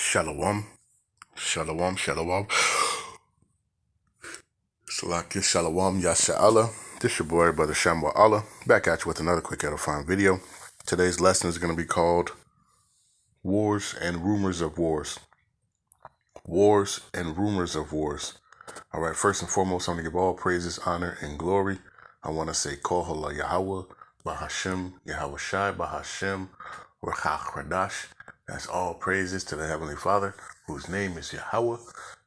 Shalom, shalom, shalom. Salakia, shalom, yasha'Allah. This your boy, Brother Shamwa Allah, back at you with another quick edifying video. Today's lesson is going to be called Wars and Rumors of Wars. Wars and Rumors of Wars. All right, first and foremost, I'm going to give all praises, honor, and glory. I want to say, Halal, Yahawah, Bahasham, Yahawashi, Bahasham, Qadash. That's all praises to the Heavenly Father, whose name is Yahawah,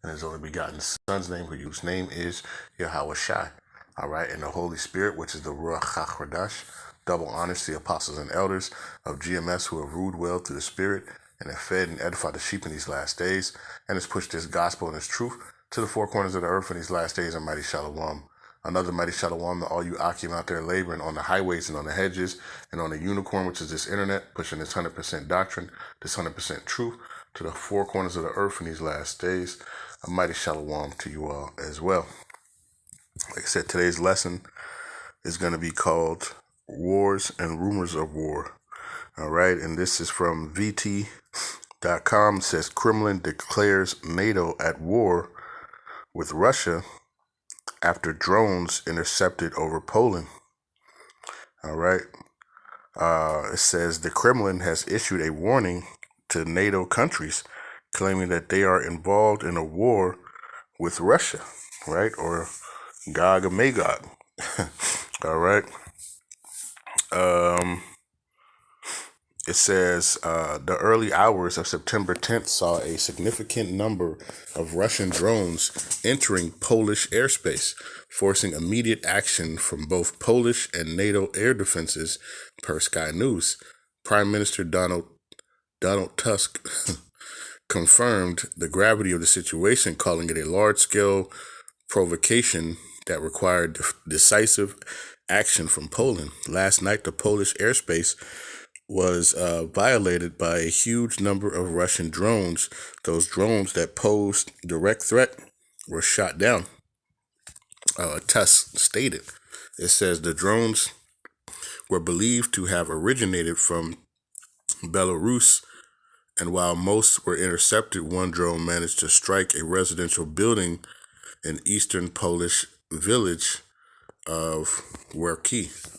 and his only begotten Son's name, whose name is Yahawashi. All right, and the Holy Spirit, which is the Rawchaa, double honors to the apostles and elders of GMS who have ruled well through the Spirit and have fed and edified the sheep in these last days, and has pushed this gospel and this truth to the four corners of the earth in these last days. A mighty shalom. Another mighty shalom to all you Akim out there laboring on the highways and on the hedges and on the unicorn, which is this internet, pushing this 100% doctrine, this 100% truth to the four corners of the earth in these last days. A mighty shalom to you all as well. Like I said, today's lesson is going to be called Wars and Rumors of War. All right, and this is from VT.com. It says Kremlin declares NATO at war with Russia after drones intercepted over Poland. All right. It says the Kremlin has issued a warning to NATO countries, claiming that they are involved in a war with Russia, right? Or Gog and Magog. All right. It says the early hours of September 10th saw a significant number of Russian drones entering Polish airspace, forcing immediate action from both Polish and NATO air defenses, per Sky News. Prime Minister Donald Tusk confirmed the gravity of the situation, calling it a large-scale provocation that required decisive action from Poland. Last night, the Polish airspace was violated by a huge number of Russian drones. Those drones that posed direct threat were shot down, Tusk stated. It says the drones were believed to have originated from Belarus, and while most were intercepted, one drone managed to strike a residential building in eastern Polish village of Rawchaa.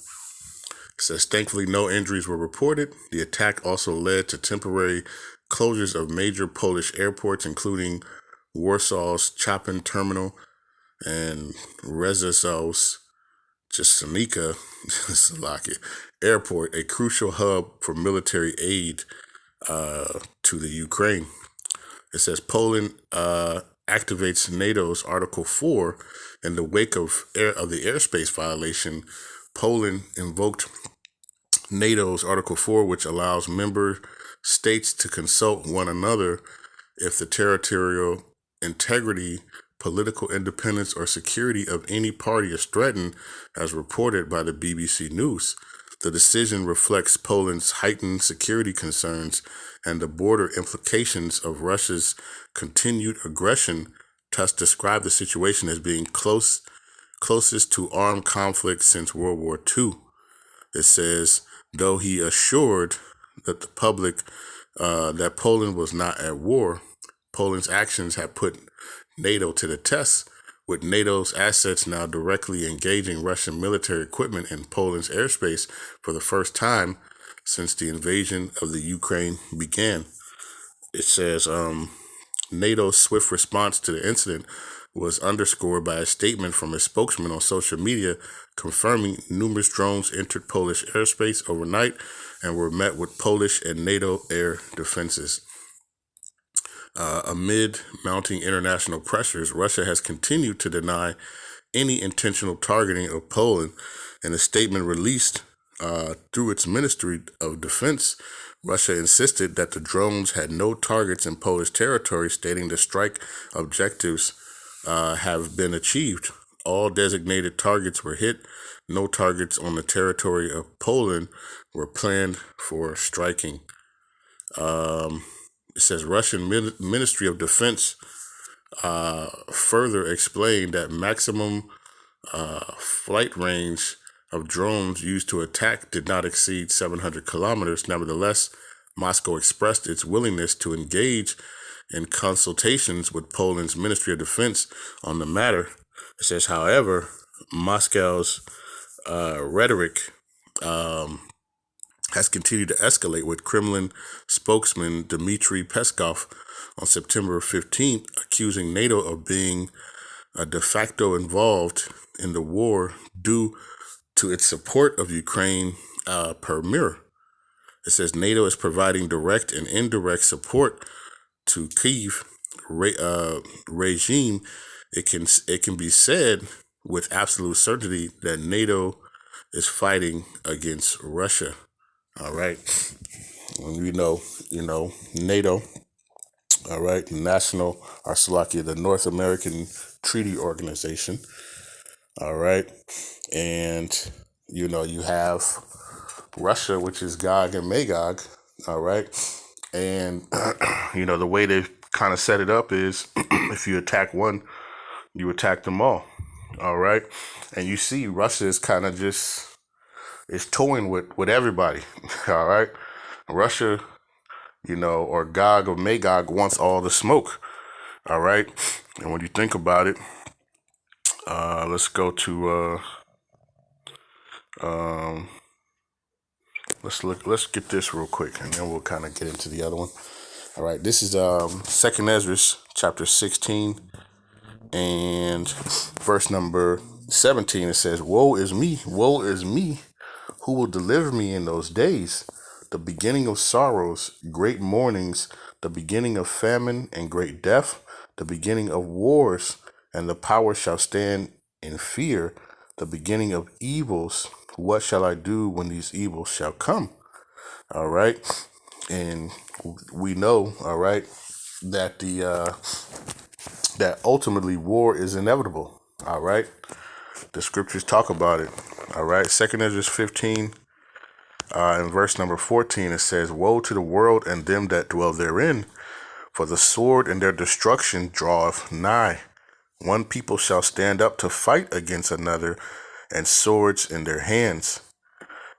It says, thankfully, no injuries were reported. The attack also led to temporary closures of major Polish airports, including Warsaw's Chopin Terminal and Rzeszow's Jastrzębie Airport, a crucial hub for military aid to the Ukraine. It says Poland activates NATO's Article 4 in the wake of the airspace violation. Poland invoked NATO's Article 4, which allows member states to consult one another if the territorial integrity, political independence, or security of any party is threatened, as reported by the BBC News. The decision reflects Poland's heightened security concerns and the border implications of Russia's continued aggression. Tusk described the situation as being closest to armed conflict since World War II. It says, though he assured that the public that Poland was not at war, Poland's actions have put NATO to the test, with NATO's assets now directly engaging Russian military equipment in Poland's airspace for the first time since the invasion of the Ukraine began. It says NATO's swift response to the incident was underscored by a statement from a spokesman on social media confirming numerous drones entered Polish airspace overnight and were met with Polish and NATO air defenses. Amid mounting international pressures, Russia has continued to deny any intentional targeting of Poland. In a statement released through its Ministry of Defense, Russia insisted that the drones had no targets in Polish territory, stating the strike objectives have been achieved. All designated targets were hit. No targets on the territory of Poland were planned for striking. It says Russian Ministry of Defense further explained that maximum flight range of drones used to attack did not exceed 700 kilometers. Nevertheless, Moscow expressed its willingness to engage in consultations with Poland's Ministry of Defense on the matter. It says, however, Moscow's rhetoric has continued to escalate, with Kremlin spokesman Dmitry Peskov on September 15th accusing NATO of being de facto involved in the war due to its support of Ukraine per Mirror. It says NATO is providing direct and indirect support to Kyiv regime. It can be said with absolute certainty that NATO is fighting against Russia. All right, and you know, NATO. All right, the North American Treaty Organization. All right, and you have Russia, which is Gog and Magog. All right, and the way they kind of set it up is if you attack one, you attack them all. All right, and you see Russia is kind of just is toying with everybody. All right, Russia, or Gog or Magog wants all the smoke. All right, and when you think about it, let's go to let's get this real quick, and then we'll kind of get into the other one. All right, this is Second Esdras chapter 16 and verse number 17. It says, woe is me, who will deliver me in those days? The beginning of sorrows, great mournings, the beginning of famine and great death, the beginning of wars, and the power shall stand in fear, the beginning of evils. What shall I do when these evils shall come? All right. And we know, all right, that that ultimately war is inevitable. All right. The scriptures talk about it. All right. Second Esdras 15 in verse number 14, it says, woe to the world and them that dwell therein, for the sword and their destruction draweth nigh. One people shall stand up to fight against another, and swords in their hands.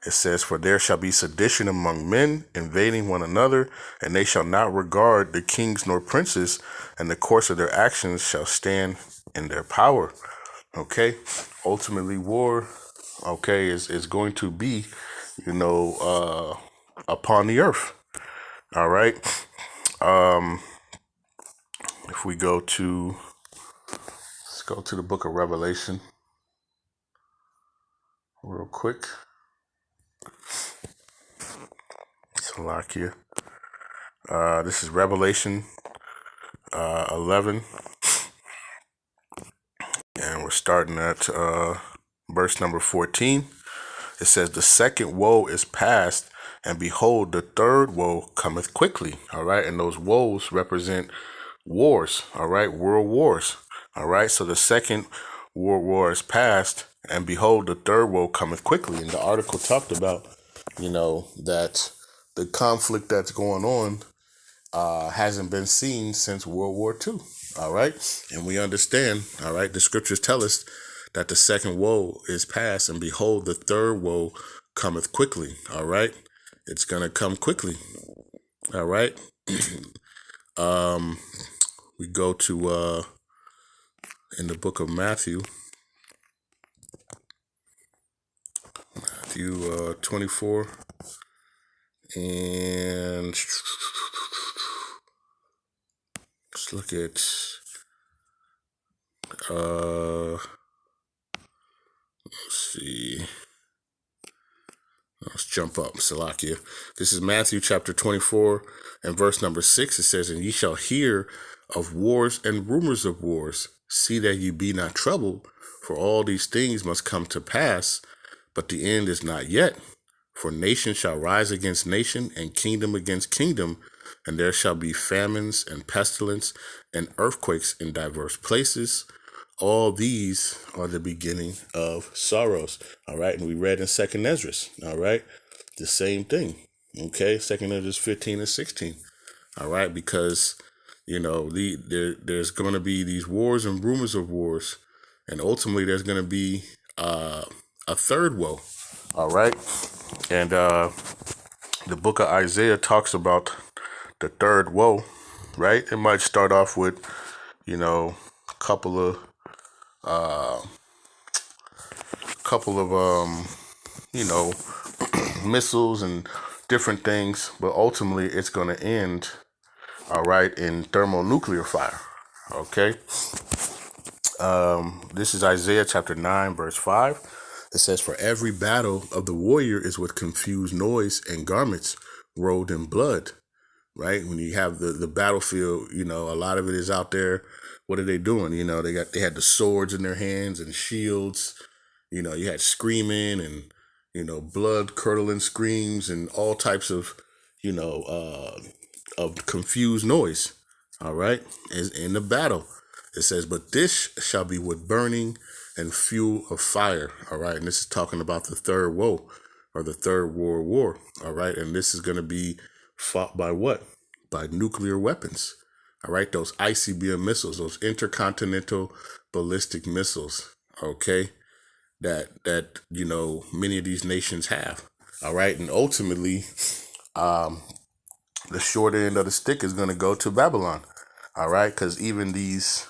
It says, for there shall be sedition among men, invading one another, and they shall not regard the kings nor princes, and the course of their actions shall stand in their power. Okay, ultimately war, okay, is going to be, upon the earth. All right. If we let's go to the book of Revelation real quick. Salakia. This is Revelation 11, and we're starting at verse number 14. It says, the second woe is past, and behold, the third woe cometh quickly. All right, and those woes represent wars. All right, world wars. All right, so the second world war is past, and behold, the third woe cometh quickly. And the article talked about, that the conflict that's going on hasn't been seen since World War II. All right, and we understand. All right, the scriptures tell us that the second woe is past, and behold, the third woe cometh quickly. All right, it's gonna come quickly. All right. We go to in the book of Matthew 24, and let's look at let's see. Let's jump up, Salakia. This is Matthew chapter 24 and verse number 6. It says, and ye shall hear of wars and rumors of wars. See that ye be not troubled, for all these things must come to pass, but the end is not yet. For nation shall rise against nation, and kingdom against kingdom, and there shall be famines and pestilence and earthquakes in diverse places. All these are the beginning of sorrows. All right. And we read in Second Esdras. All right. The same thing. Okay. Second Esdras 15 and 16. All right. Because, there's going to be these wars and rumors of wars. And ultimately, there's going to be a third woe. All right. And the book of Isaiah talks about the third woe. right? It might start off with, a couple of you know, missiles and different things, but ultimately it's going to end, all right, in thermonuclear fire. Okay. This is Isaiah chapter 9, verse 5. It says, "For every battle of the warrior is with confused noise and garments rolled in blood." Right? When you have the battlefield, a lot of it is out there. What are they doing? They had the swords in their hands and shields. You had screaming and, blood curdling screams and all types of confused noise. All right. As in the battle, it says, "But this shall be with burning and fuel of fire." All right. And this is talking about the third woe, or the third world war. All right. And this is going to be fought by what? By nuclear weapons. All right. Those ICBM missiles, those intercontinental ballistic missiles. Okay. That many of these nations have. All right. And ultimately, the short end of the stick is going to go to Babylon. All right. Because even these,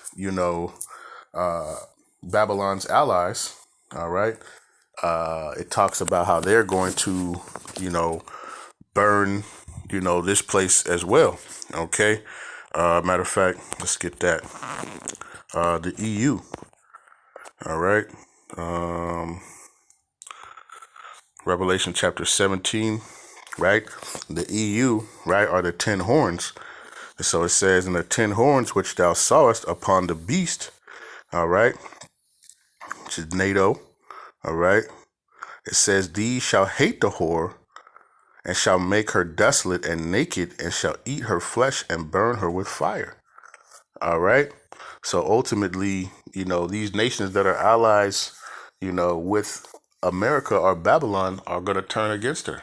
Babylon's allies, all right, it talks about how they're going to, burn, this place as well. Okay. Matter of fact, let's get that. The EU. All right. Revelation chapter 17, right? The EU, right, are the 10 horns. And so it says, "In the 10 horns which thou sawest upon the beast," all right, which is NATO, all right, it says, "These shall hate the whore, and shall make her desolate and naked, and shall eat her flesh and burn her with fire." All right. So ultimately, these nations that are allies, with America or Babylon are going to turn against her.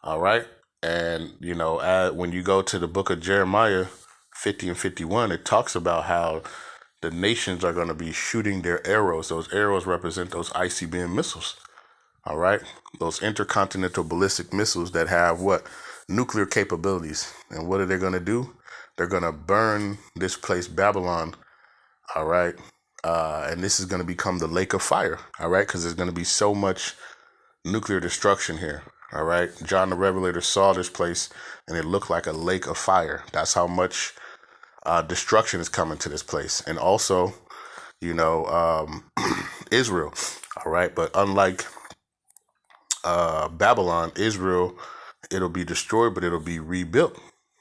All right. And, when you go to the book of Jeremiah 50 and 51, it talks about how the nations are going to be shooting their arrows. Those arrows represent those ICBM missiles. All right. Those intercontinental ballistic missiles that have what? Nuclear capabilities. And what are they going to do? They're going to burn this place, Babylon. All right. And this is going to become the lake of fire. All right. Because there's going to be so much nuclear destruction here. All right. John the Revelator saw this place and it looked like a lake of fire. That's how much destruction is coming to this place. And also, Israel. All right. But unlike Babylon, Israel, it'll be destroyed, but it'll be rebuilt.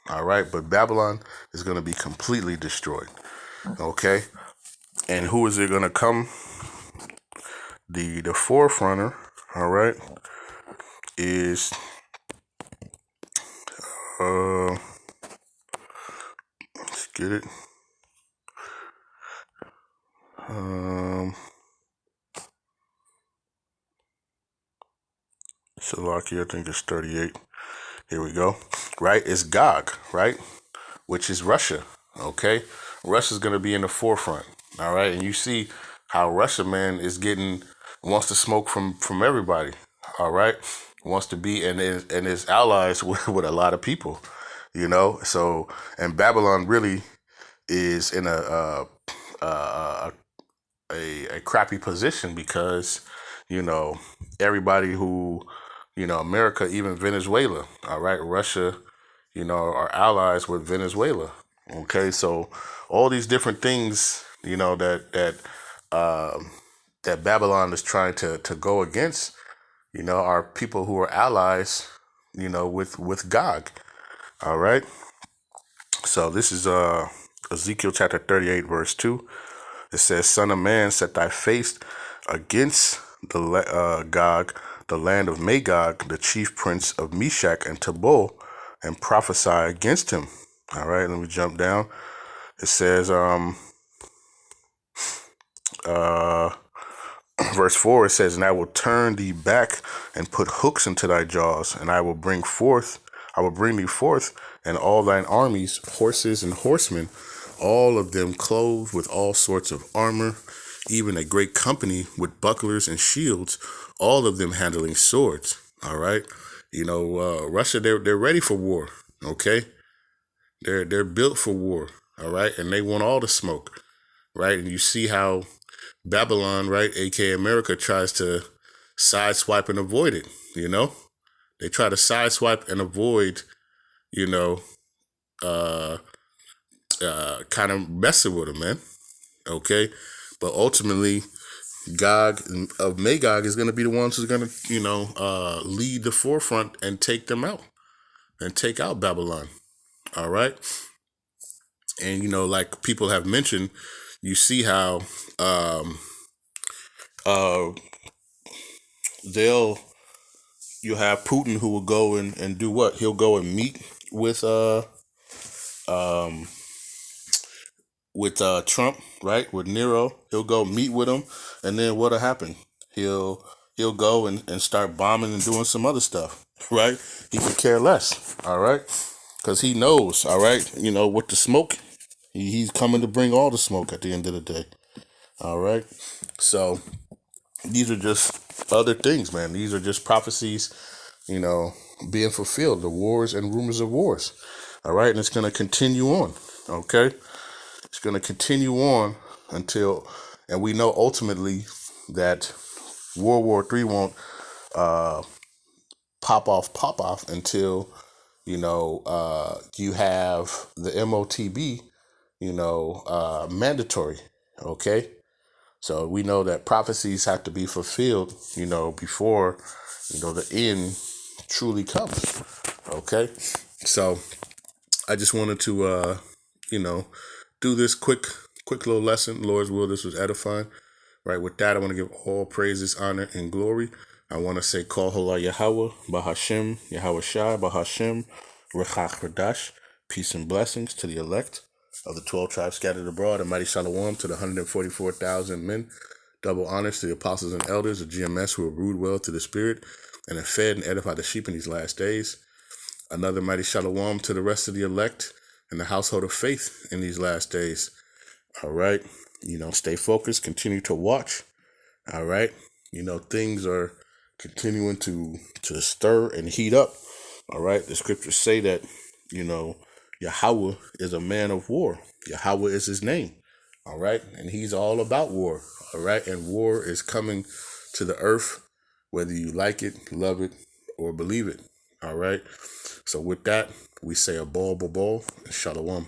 All right. But Babylon is going to be completely destroyed. Okay. And who is it going to come? The forefronter, all right, is let's get it. Slovakia, I think it's 38. Here we go. Right, it's Gog, right, which is Russia. Okay, Russia's gonna be in the forefront. All right, and you see how Russia, man, wants to smoke from everybody. All right, wants to be and is allies with a lot of people. So and Babylon really is in a crappy position because everybody who America, even Venezuela, all right, Russia, are allies with Venezuela. Okay, so all these different things that Babylon is trying to go against are people who are allies with Gog. All right, so this is Ezekiel chapter 38 verse 2. It says, "Son of man, set thy face against the Gog, the land of Magog, the chief prince of Meshach and Tubal, and prophesy against him." All right, let me jump down. It says, verse 4, it says, "And I will turn thee back and put hooks into thy jaws, and I will bring thee forth, and all thine armies, horses and horsemen, all of them clothed with all sorts of armor, even a great company with bucklers and shields, all of them handling swords." All right. Russia, they're ready for war. Okay. They're built for war, all right? And they want all the smoke, right? And you see how Babylon, right, aka America, tries to sideswipe and avoid it, you know? They try to sideswipe and avoid, you know, kind of messing with them, man. Okay? But ultimately, Gog of Magog is going to be the ones who's going to, lead the forefront and take them out and take out Babylon. All right. And, like people have mentioned, you see how you'll have Putin who will go and do what? He'll go and meet with Trump, right? With Nero. He'll go meet with him, and then what'll happen? He'll go and start bombing and doing some other stuff, right? He could care less, all right? Because he knows, all right, with the smoke, he's coming to bring all the smoke at the end of the day, all right? So these are just other things, man. These are just prophecies, being fulfilled, the wars and rumors of wars, all right? And it's going to continue on, okay? It's going to continue on until, and we know ultimately that World War III won't pop off until, you have the MOTB, mandatory, okay? So we know that prophecies have to be fulfilled, before, the end truly comes, okay? So I just wanted to, do this quick little lesson. Lord's will, this was edifying. Right, with that, I want to give all praises, honor, and glory. I want to say, call Halal Yahawah, Bahasham, Yahawashi, Bahasham, Qadash. Peace and blessings to the elect of the 12 tribes scattered abroad, and mighty shalom to the 144,000 men. Double honors to the apostles and elders of GMS who have ruled well to the spirit and have fed and edified the sheep in these last days. Another mighty shalom to the rest of the elect and the household of faith in these last days. All right. Stay focused, continue to watch. All right. Things are continuing to stir and heat up. All right. The scriptures say that, Yahawah is a man of war. Yahawah is his name. All right. And he's all about war. All right. And war is coming to the earth, whether you like it, love it, or believe it. All right. So with that, we say a ball, and shalom.